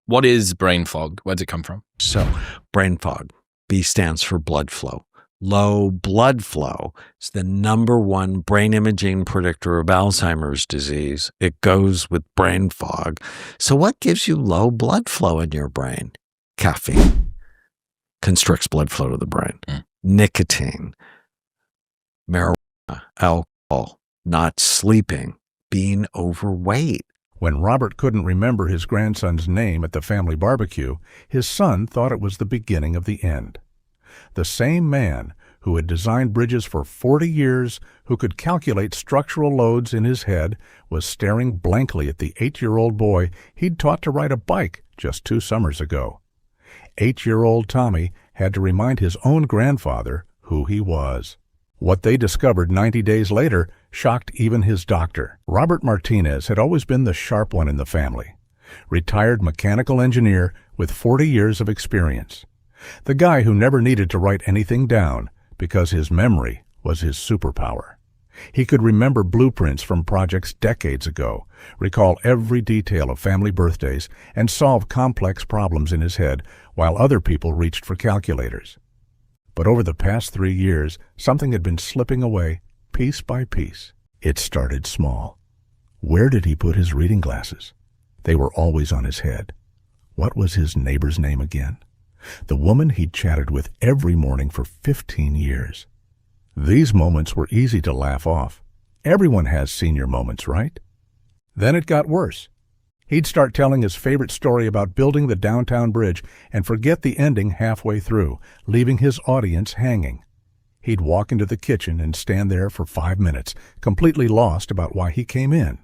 What is brain fog? Where does it come from? So, brain fog, B stands for blood flow. Low blood flow is the number one brain imaging predictor of Alzheimer's disease. It goes with brain fog. So what gives you low blood flow in your brain? Caffeine constricts blood flow to the brain. Nicotine, marijuana, alcohol, not sleeping, being overweight. When Robert couldn't remember his grandson's name at the family barbecue, his son thought it was the beginning of the end. The same man who had designed bridges for 40 years, who could calculate structural loads in his head, was staring blankly at the 8-year-old boy he'd taught to ride a bike just 2 summers ago. 8-year-old Tommy had to remind his own grandfather who he was. What they discovered 90 days later shocked even his doctor. Robert Martinez had always been the sharp one in the family. Retired mechanical engineer with 40 years of experience. The guy who never needed to write anything down because his memory was his superpower. He could remember blueprints from projects decades ago, recall every detail of family birthdays, and solve complex problems in his head while other people reached for calculators. But over the past 3 years, something had been slipping away, piece by piece. It started small. Where did he put his reading glasses? They were always on his head. What was his neighbor's name again? The woman he'd chatted with every morning for 15 years. These moments were easy to laugh off. Everyone has senior moments, right? Then it got worse. He'd start telling his favorite story about building the downtown bridge and forget the ending halfway through, leaving his audience hanging. He'd walk into the kitchen and stand there for 5 minutes, completely lost about why he came in.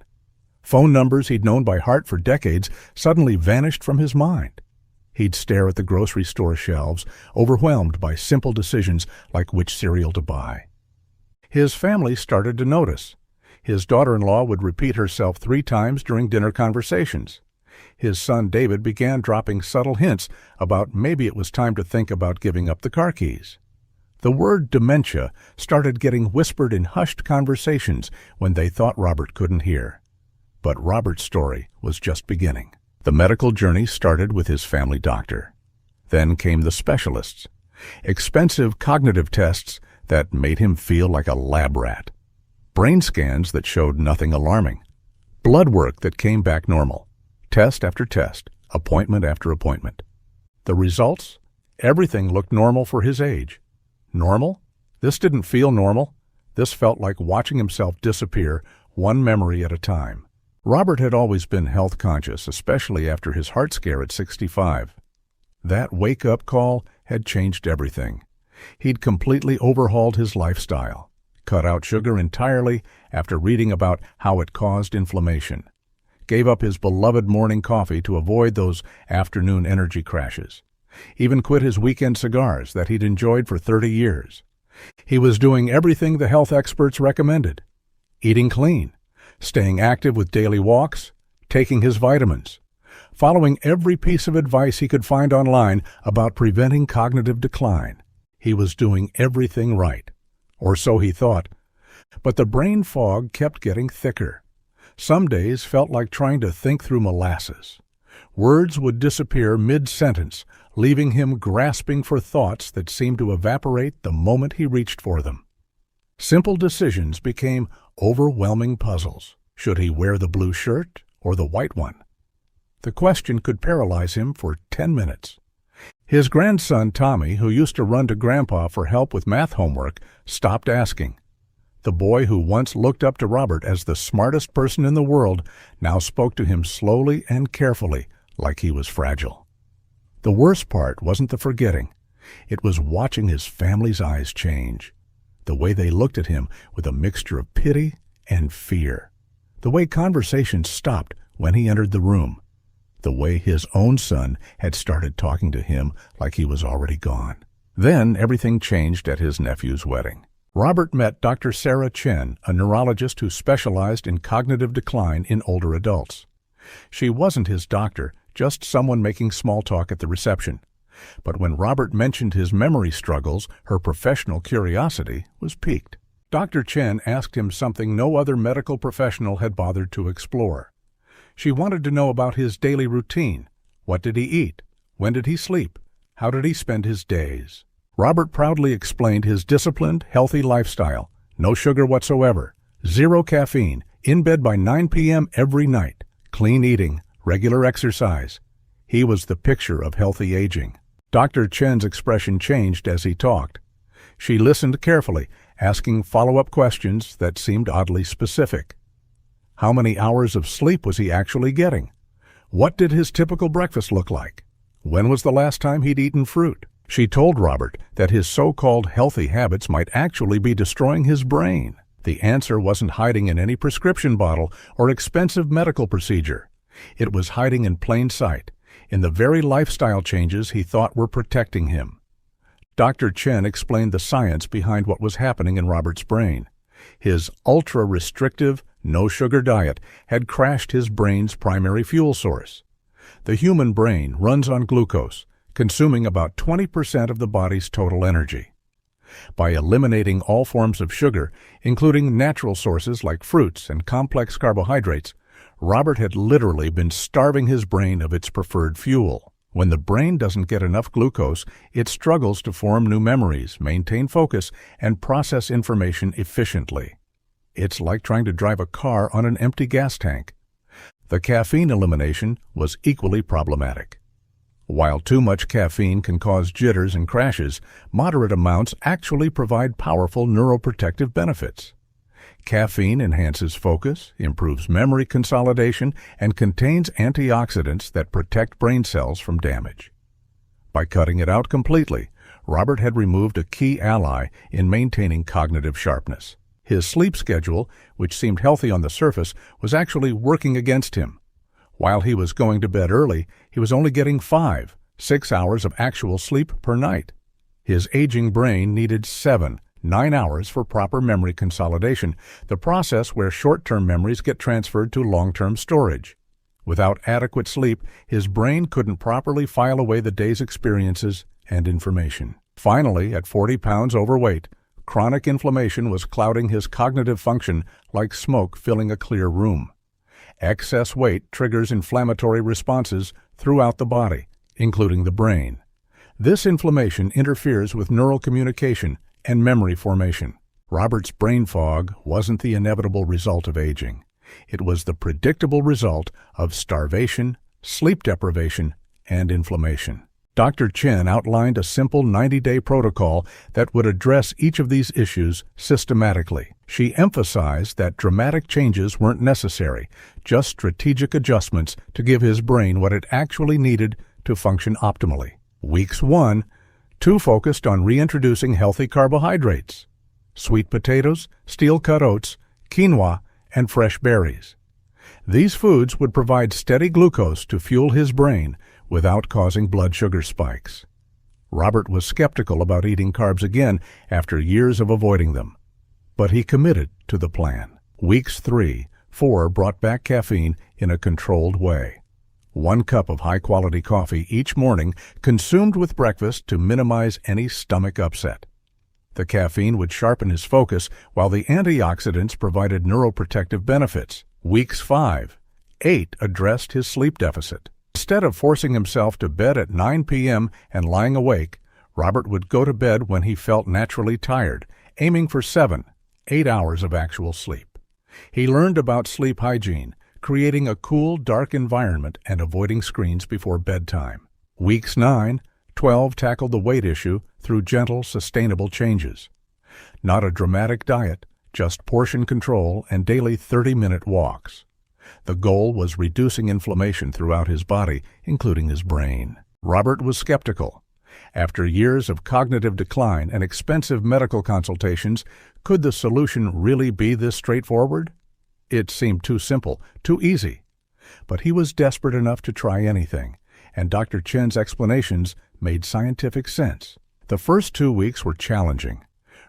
Phone numbers he'd known by heart for decades suddenly vanished from his mind. He'd stare at the grocery store shelves, overwhelmed by simple decisions like which cereal to buy. His family started to notice. His daughter-in-law would repeat herself 3 times during dinner conversations. His son David began dropping subtle hints about maybe it was time to think about giving up the car keys. The word dementia started getting whispered in hushed conversations when they thought Robert couldn't hear. But Robert's story was just beginning. The medical journey started with his family doctor. Then came the specialists. Expensive cognitive tests that made him feel like a lab rat. Brain scans that showed nothing alarming. Blood work that came back normal. Test after test, appointment after appointment. The results? Everything looked normal for his age. Normal? This didn't feel normal. This felt like watching himself disappear, one memory at a time. Robert had always been health conscious, especially after his heart scare at 65. That wake-up call had changed everything. He'd completely overhauled his lifestyle. Cut out sugar entirely after reading about how it caused inflammation. Gave up his beloved morning coffee to avoid those afternoon energy crashes. Even quit his weekend cigars that he'd enjoyed for 30 years. He was doing everything the health experts recommended. Eating clean, staying active with daily walks, taking his vitamins, following every piece of advice he could find online about preventing cognitive decline. He was doing everything right. Or so he thought. But the brain fog kept getting thicker. Some days felt like trying to think through molasses. Words would disappear mid-sentence, leaving him grasping for thoughts that seemed to evaporate the moment he reached for them. Simple decisions became overwhelming puzzles. Should he wear the blue shirt or the white one? The question could paralyze him for 10 minutes. His grandson Tommy, who used to run to Grandpa for help with math homework, stopped asking. The boy who once looked up to Robert as the smartest person in the world now spoke to him slowly and carefully, like he was fragile. The worst part wasn't the forgetting. It was watching his family's eyes change. The way they looked at him with a mixture of pity and fear. The way conversations stopped when he entered the room. The way his own son had started talking to him like he was already gone. Then everything changed at his nephew's wedding. Robert met Dr. Sarah Chen, a neurologist who specialized in cognitive decline in older adults. She wasn't his doctor, just someone making small talk at the reception. But when Robert mentioned his memory struggles, her professional curiosity was piqued. Dr. Chen asked him something no other medical professional had bothered to explore. She wanted to know about his daily routine, What did he eat? When did he sleep? How did he spend his days? Robert proudly explained his disciplined, healthy lifestyle. No sugar whatsoever, 0 caffeine, in bed by 9 p.m. every night, clean eating, regular exercise. He was the picture of healthy aging. Dr. Chen's expression changed as he talked. She listened carefully, asking follow-up questions that seemed oddly specific. How many hours of sleep was he actually getting? What did his typical breakfast look like? When was the last time he'd eaten fruit? She told Robert that his so-called healthy habits might actually be destroying his brain. The answer wasn't hiding in any prescription bottle or expensive medical procedure. It was hiding in plain sight, in the very lifestyle changes he thought were protecting him. Dr. Chen explained the science behind what was happening in Robert's brain. His ultra-restrictive, no-sugar diet had crashed his brain's primary fuel source. The human brain runs on glucose, consuming about 20% of the body's total energy. By eliminating all forms of sugar, including natural sources like fruits and complex carbohydrates, Robert had literally been starving his brain of its preferred fuel. When the brain doesn't get enough glucose, it struggles to form new memories, maintain focus, and process information efficiently. It's like trying to drive a car on an empty gas tank. The caffeine elimination was equally problematic. While too much caffeine can cause jitters and crashes, moderate amounts actually provide powerful neuroprotective benefits. Caffeine enhances focus, improves memory consolidation, and contains antioxidants that protect brain cells from damage. By cutting it out completely, Robert had removed a key ally in maintaining cognitive sharpness. His sleep schedule, which seemed healthy on the surface, was actually working against him. While he was going to bed early, he was only getting 6 hours of actual sleep per night. His aging brain needed 9 hours for proper memory consolidation, the process where short-term memories get transferred to long-term storage. Without adequate sleep, his brain couldn't properly file away the day's experiences and information. Finally, at 40 pounds overweight, chronic inflammation was clouding his cognitive function like smoke filling a clear room. Excess weight triggers inflammatory responses throughout the body, including the brain. This inflammation interferes with neural communication and memory formation. Robert's brain fog wasn't the inevitable result of aging. It was the predictable result of starvation, sleep deprivation, and inflammation. Dr. Chen outlined a simple 90-day protocol that would address each of these issues systematically. She emphasized that dramatic changes weren't necessary, just strategic adjustments to give his brain what it actually needed to function optimally. Weeks 1, 2 focused on reintroducing healthy carbohydrates: sweet potatoes, steel-cut oats, quinoa, and fresh berries. These foods would provide steady glucose to fuel his brain without causing blood sugar spikes. Robert was skeptical about eating carbs again after years of avoiding them, but he committed to the plan. Weeks 3, 4 brought back caffeine in a controlled way. 1 cup of high-quality coffee each morning, consumed with breakfast to minimize any stomach upset. The caffeine would sharpen his focus, while the antioxidants provided neuroprotective benefits. Weeks 5, 8 addressed his sleep deficit. Instead of forcing himself to bed at 9 p.m. and lying awake, Robert would go to bed when he felt naturally tired, aiming for 8 hours of actual sleep. He learned about sleep hygiene, creating a cool, dark environment and avoiding screens before bedtime. Weeks 9, 12 tackled the weight issue through gentle, sustainable changes. Not a dramatic diet, just portion control and daily 30-minute walks. The goal was reducing inflammation throughout his body, including his brain. Robert was skeptical. After years of cognitive decline and expensive medical consultations, could the solution really be this straightforward? It seemed too simple, too easy. But he was desperate enough to try anything, and Dr. Chen's explanations made scientific sense. The first 2 weeks were challenging.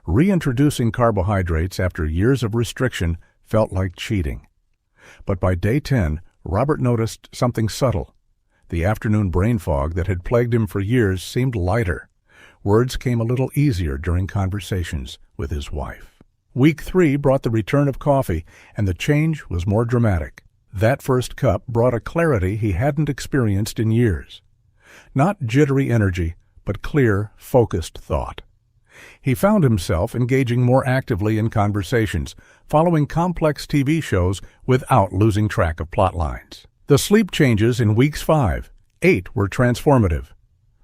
Reintroducing carbohydrates after years of restriction felt like cheating. But by day 10, Robert noticed something subtle. The afternoon brain fog that had plagued him for years seemed lighter. Words came a little easier during conversations with his wife. Week 3 brought the return of coffee, and the change was more dramatic. That first cup brought a clarity he hadn't experienced in years. Not jittery energy, but clear, focused thought. He found himself engaging more actively in conversations, following complex TV shows without losing track of plot lines. The sleep changes in weeks 5, 8 were transformative.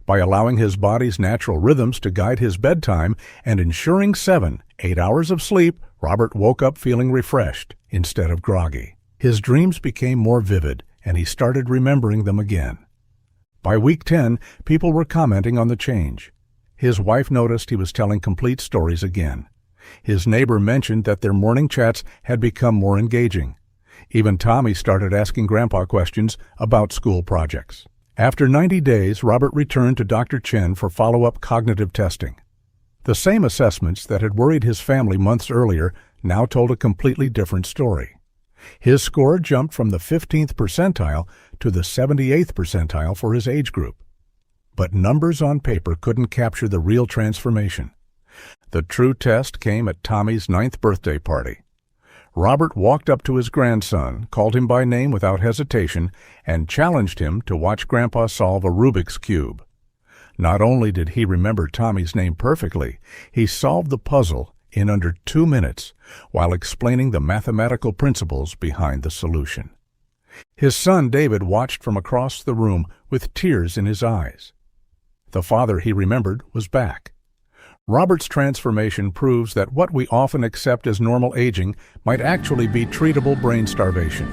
By allowing his body's natural rhythms to guide his bedtime and ensuring 7, 8 hours of sleep, Robert woke up feeling refreshed instead of groggy. His dreams became more vivid, and he started remembering them again. By week 10, people were commenting on the change. His wife noticed he was telling complete stories again. His neighbor mentioned that their morning chats had become more engaging. Even Tommy started asking Grandpa questions about school projects. After 90 days, Robert returned to Dr. Chen for follow-up cognitive testing. The same assessments that had worried his family months earlier now told a completely different story. His score jumped from the 15th percentile to the 78th percentile for his age group. But numbers on paper couldn't capture the real transformation. The true test came at Tommy's 9th birthday party. Robert walked up to his grandson, called him by name without hesitation, and challenged him to watch Grandpa solve a Rubik's Cube. Not only did he remember Tommy's name perfectly, he solved the puzzle in under 2 minutes while explaining the mathematical principles behind the solution. His son David watched from across the room with tears in his eyes. The father he remembered was back. Robert's transformation proves that what we often accept as normal aging might actually be treatable brain starvation.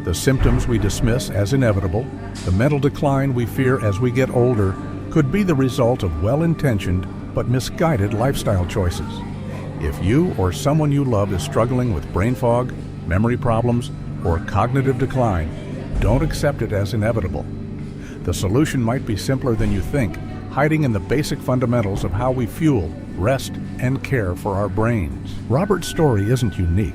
The symptoms we dismiss as inevitable, the mental decline we fear as we get older, could be the result of well-intentioned but misguided lifestyle choices. If you or someone you love is struggling with brain fog, memory problems, or cognitive decline, don't accept it as inevitable. The solution might be simpler than you think, hiding in the basic fundamentals of how we fuel, rest, and care for our brains. Robert's story isn't unique.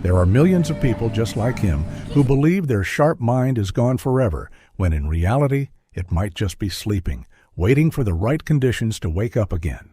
There are millions of people just like him who believe their sharp mind is gone forever, when in reality, it might just be sleeping, waiting for the right conditions to wake up again.